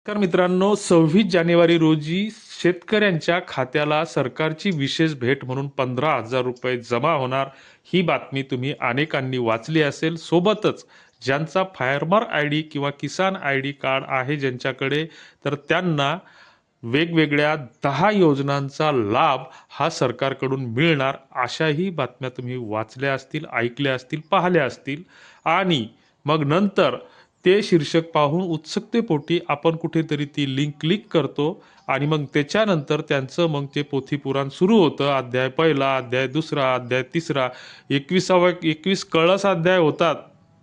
तर मित्रांनो, 26 जानेवारी रोजी शेतकऱ्यांच्या खात्याला सरकारची विशेष भेट म्हणून 15,000 रुपये जमा होणार, ही बातमी तुम्ही अनेकांनी वाचली असेल. सोबतच ज्यांचा फार्मर आय डी किंवा किसान आय डी कार्ड आहे ज्यांच्याकडे, तर त्यांना वेगवेगळ्या 10 योजनांचा लाभ हा सरकारकडून मिळणार, अशाही बातम्या तुम्ही वाचल्या असतील, ऐकल्या असतील, पाहिल्या असतील. आणि मग नंतर ते शीर्षक पाहून उत्सुकतेपोटी आपण कुठेतरी ती लिंक क्लिक करतो आणि मग त्याच्यानंतर त्यांचं मग ते पोथीपुराण सुरू होतं. अध्याय पहिला, अध्याय दुसरा, अध्याय तिसरा, 21 कळस अध्याय होतात.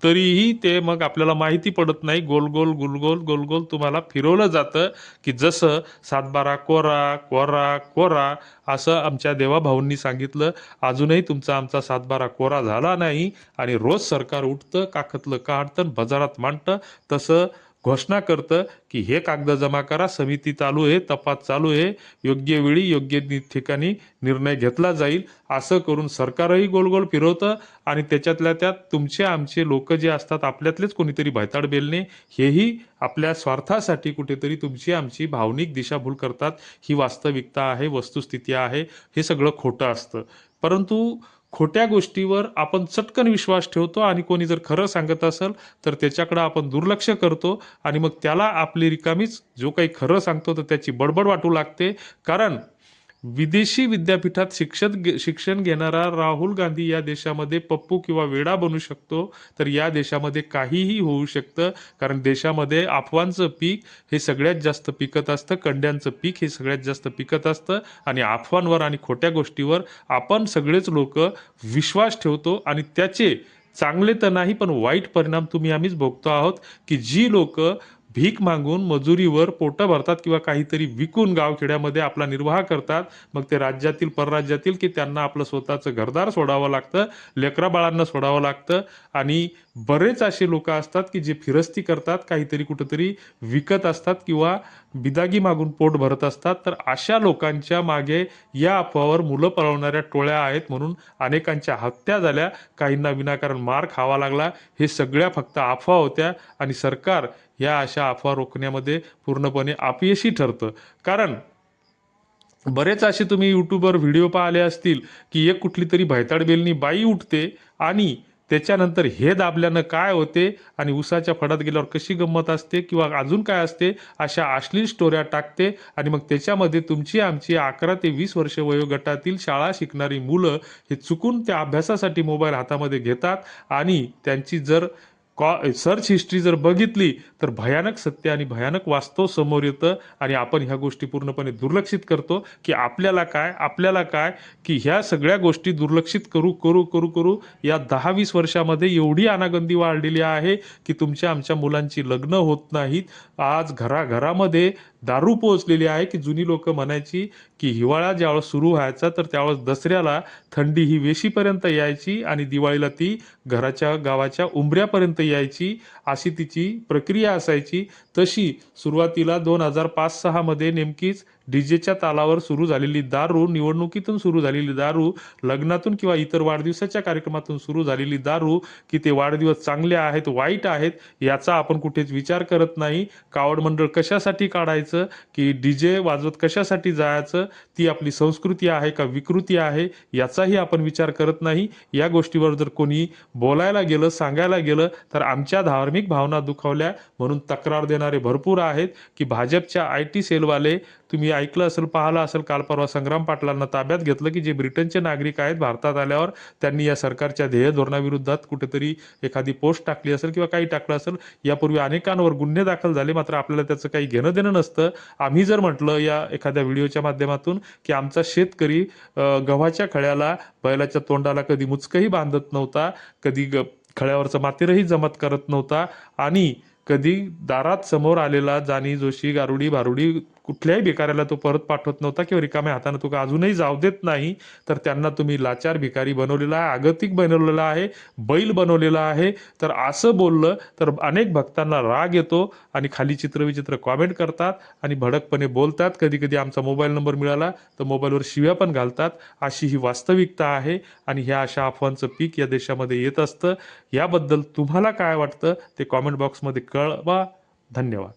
तरीही ते मग आपल्याला माहिती पडत नाही. गोल गोल गोलगोल गोलगोल तुम्हाला फिरवलं जातं, की जसं सातबारा कोरा कोरा कोरा, असं आमच्या देवाभाऊंनी सांगितलं. अजूनही तुमचा आमचा सातबारा कोरा झाला नाही आणि रोज सरकार उठतं, काखतलं काढतं, बाजारात मांडतं, तसं घोषणा करतं की हे कागद जमा करा, समिती चालू आहे, तपास चालू आहे, योग्य वेळी योग्य ठिकाणी निर्णय घेतला जाईल, असं करून सरकारही गोलगोल फिरवतं. आणि त्याच्यातल्या त्यात तुमचे आमचे लोक जे असतात, आपल्यातलेच कोणीतरी भैताड बेलणे, हेही आपल्या स्वार्थासाठी कुठेतरी तुमची आमची भावनिक दिशाभूल करतात. ही वास्तविकता आहे, वस्तुस्थिती आहे. हे सगळं खोटं असतं. परंतु खोट्या गोष्टीवर आपण चटकन विश्वास ठेवतो आणि कोणी जर खरं सांगत असेल तर त्याच्याकडं आपण दुर्लक्ष करतो आणि मग त्याला आपली रिकामीच, जो काही खरं सांगतो तर त्याची बडबड वाटू लागते. कारण विदेशी विद्यापीठात शिक्षण घेणारा राहुल गांधी या देशामध्ये पप्पू किंवा वेडा बनू शकतो, तर या देशामध्ये काहीही होऊ शकतं. कारण देशामध्ये अफवांचं पीक हे सगळ्यात जास्त पिकत असतं, कंड्यांचं पीक हे सगळ्यात जास्त पिकत असतं. आणि अफवांवर आणि खोट्या गोष्टीवर आपण सगळेच लोक विश्वास ठेवतो आणि त्याचे चांगले तर नाही पण वाईट परिणाम तुम्ही आम्हीच भोगतो आहोत. की जी लोक भीक मागून मजुरीवर पोटं भरतात किंवा काहीतरी विकून गावखेड्यामध्ये आपला निर्वाह करतात, मग ते राज्यातील परराज्यातील, की त्यांना आपलं स्वतःचं घरदार सोडावं लागतं, लेकरा बाळांना सोडावं लागतं. आणि बरेच असे लोक असतात की जे फिरस्ती करतात, काहीतरी कुठंतरी विकत असतात किंवा बिदागी मागून पोट भरत असतात. तर अशा लोकांच्या मागे या अफवावर मुलं पळवणाऱ्या टोळ्या आहेत, म्हणून अनेकांच्या हत्या झाल्या, काहींना विनाकारण मार खावा लागला. हे सगळ्या फक्त अफवा होत्या आणि सरकार या अशा अफवा रोखण्यामध्ये पूर्णपणे अपयशी ठरतं. कारण बरेच असे तुम्ही यूट्यूबवर व्हिडिओ पाहिले असतील, की एक कुठली तरी भैताडबेलनी बाई उठते आणि त्याच्यानंतर हे दाबल्यानं काय होते आणि उसाच्या फडात गेल्यावर कशी गंमत असते किंवा अजून काय असते, अशा अश्लील स्टोऱ्या टाकते. आणि मग त्याच्यामध्ये तुमची आमची 11 ते 20 वर्ष वयोगटातील शाळा शिकणारी मुलं हे चुकून त्या अभ्यासासाठी मोबाईल हातामध्ये घेतात. आणि त्यांची जर सर्च हिस्ट्री जर बघितली तर भयानक सत्य आणि भयानक वास्तव समोर येतं. आणि आपण ह्या गोष्टी पूर्णपणे दुर्लक्षित करतो, की आपल्याला काय की ह्या सगळ्या गोष्टी दुर्लक्षित करू करू करू करू या 10-20 वर्षामध्ये एवढी अनागंदी वाढलेली आहे की तुमच्या आमच्या मुलांची लग्न होत नाहीत. आज घराघरामध्ये दारू पोहोचलेली आहे, की जुनी लोक म्हणायची की हिवाळा ज्यावेळेस सुरू व्हायचा तर त्यावेळेस दसऱ्याला थंडी ही वेशीपर्यंत यायची आणि दिवाळीला ती घराच्या गावाच्या उंबऱ्यापर्यंत यायची, अशी तिची प्रक्रिया असायची. तशी सुरुवातीला 2005-06 मध्ये नेमकीच डीजेच्या तालावर सुरू झालेली दारू, निवडणुकीतून सुरू झालेली दारू, लग्नातून किंवा इतर वाढदिवसाच्या कार्यक्रमातून सुरू झालेली दारू, की ते वाढदिवस चांगले आहेत वाईट आहेत याचा आपण कुठेच विचार करत नाही. कावड मंडळ कशासाठी काढायचं, की डीजे वाजवत कशासाठी जायचं, ती आपली संस्कृती आहे का विकृती आहे याचाही आपण विचार करत नाही. या गोष्टीवर जर कोणी बोलायला गेलं, सांगायला गेलं तर आमच्या धार्मिक भावना दुखावल्या म्हणून तक्रार देणारे भरपूर आहेत. की भाजपच्या IT सेलवाले, तुम्ही ऐकलं असेल, पाहिलं असेल, काल परवा संग्राम पाटलांना ताब्यात घेतलं, की जे ब्रिटनचे नागरिक आहेत, भारतात आल्यावर त्यांनी या सरकारच्या ध्येय धोरणाविरोधात कुठेतरी एखादी पोस्ट टाकली असेल किंवा काही टाकलं असेल. यापूर्वी अनेकांवर गुन्हे दाखल झाले, मात्र आपल्याला त्याचं काही घेणं देणं नसतं. आम्ही जर म्हटलं या एखाद्या व्हिडिओच्या माध्यमातून की आमचा शेतकरी गव्हाच्या खळ्याला बैलाच्या तोंडाला कधी मुचकही बांधत नव्हता, कधी खळ्यावरचं मातीरही जमत करत नव्हता आणि कधी दारात समोर आलेला जाणी जोशी गारुडी भारुडी कुठल्याही भिकाऱ्याला तो परत पाठवत नव्हता किंवा रिकाम्या हाताने तो अजूनही जाऊ देत नाही, तर त्यांना तुम्ही लाचार भिकारी बनवलेला आहे, आगतिक बनवलेला आहे, बैल बनवलेला आहे. तर असं बोललं तर अनेक भक्तांना राग येतो आणि खाली चित्रविचित्र कॉमेंट करतात आणि भडकपणे बोलतात. कधी कधी आमचा मोबाईल नंबर मिळाला तर मोबाईलवर शिव्या पण घालतात. अशी ही वास्तविकता आहे आणि ह्या अशा अफवांचं पीक या देशामध्ये येत असतं. याबद्दल तुम्हाला काय वाटतं ते कॉमेंट बॉक्समध्ये कळवा. धन्यवाद.